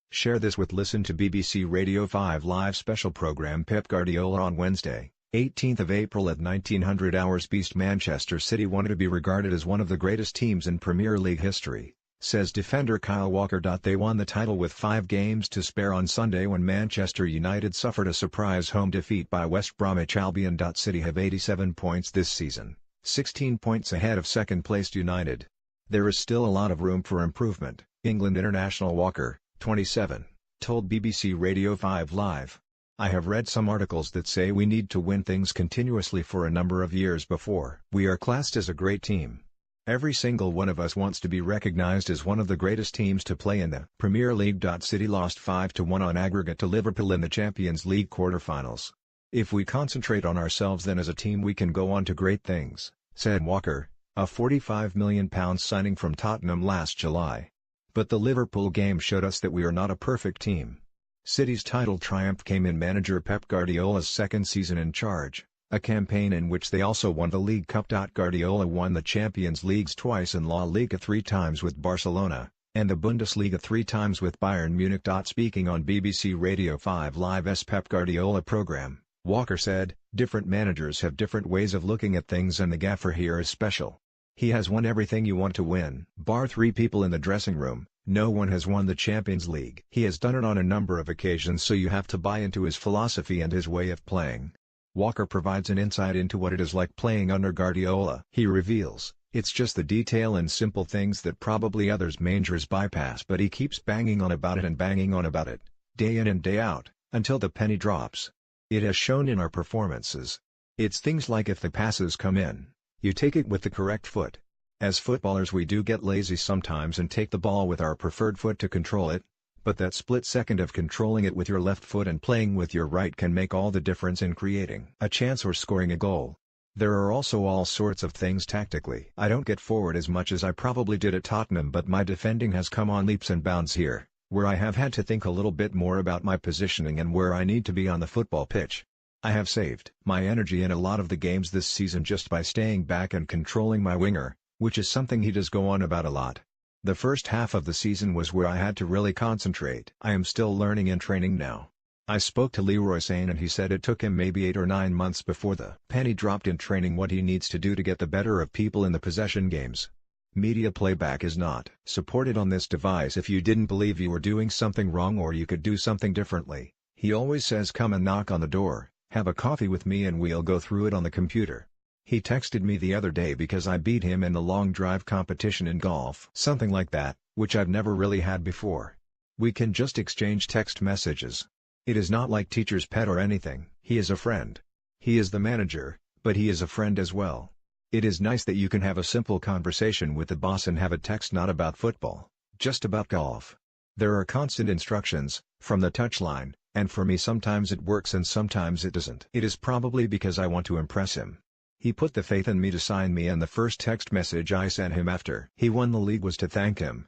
Share this with Listen to BBC Radio 5 Live special programme. Pep Guardiola on Wednesday, 18th of April at 1900 hours Beast. Manchester City wanted to be regarded as one of the greatest teams in Premier League history, says defender Kyle Walker. They won the title with 5 games to spare on Sunday when Manchester United suffered a surprise home defeat by West Bromwich Albion. City have 87 points this season, 16 points ahead of second-placed United. There is still a lot of room for improvement, England international Walker, 27, told BBC Radio 5 Live. I have read some articles that say we need to win things continuously for a number of years before we are classed as a great team. Every single one of us wants to be recognized as one of the greatest teams to play in the Premier League. City lost 5-1 on aggregate to Liverpool in the Champions League quarter-finals. If we concentrate on ourselves then as a team we can go on to great things, said Walker, a £45 million signing from Tottenham last July. But the Liverpool game showed us that we are not a perfect team. City's title triumph came in manager Pep Guardiola's second season in charge, a campaign in which they also won the League Cup. Guardiola won the Champions Leagues twice and La Liga 3 times with Barcelona, and the Bundesliga 3 times with Bayern Munich. Speaking on BBC Radio 5 Live's Pep Guardiola program, Walker said, different managers have different ways of looking at things and the gaffer here is special. He has won everything you want to win. Bar 3 people in the dressing room, no one has won the Champions League. He has done it on a number of occasions, so you have to buy into his philosophy and his way of playing. Walker provides an insight into what it is like playing under Guardiola. He reveals, it's just the detail and simple things that probably others managers bypass, but he keeps banging on about it and banging on about it, day in and day out, until the penny drops. It has shown in our performances. It's things like if the passes come in, you take it with the correct foot. As footballers we do get lazy sometimes and take the ball with our preferred foot to control it, but that split second of controlling it with your left foot and playing with your right can make all the difference in creating a chance or scoring a goal. There are also all sorts of things tactically. I don't get forward as much as I probably did at Tottenham, but my defending has come on leaps and bounds here, where I have had to think a little bit more about my positioning and where I need to be on the football pitch. I have saved my energy in a lot of the games this season just by staying back and controlling my winger, which is something he does go on about a lot. The first half of the season was where I had to really concentrate. I am still learning and training now. I spoke to Leroy Sane and he said it took him maybe 8 or 9 months before the penny dropped in training what he needs to do to get the better of people in the possession games. Media playback is not supported on this device. If you didn't believe you were doing something wrong or you could do something differently, he always says come and knock on the door. Have a coffee with me and we'll go through it on the computer. He texted me the other day because I beat him in the long drive competition in golf. Something like that, which I've never really had before. We can just exchange text messages. It is not like teacher's pet or anything. He is a friend. He is the manager, but he is a friend as well. It is nice that you can have a simple conversation with the boss and have a text not about football, just about golf. There are constant instructions, from the touchline, and for me sometimes it works and sometimes it doesn't. It is probably because I want to impress him. He put the faith in me to sign me, and the first text message I sent him after he won the league was to thank him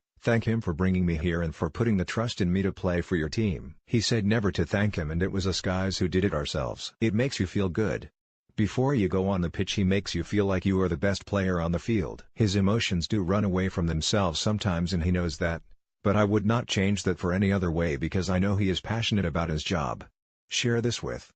for bringing me here and for putting the trust in me to play for your team. He said never to thank him and it was us guys who did it ourselves. It makes you feel good. Before you go on the pitch he makes you feel like you are the best player on the field. His emotions do run away from themselves sometimes and he knows that. But I would not change that for any other way because I know he is passionate about his job. Share this with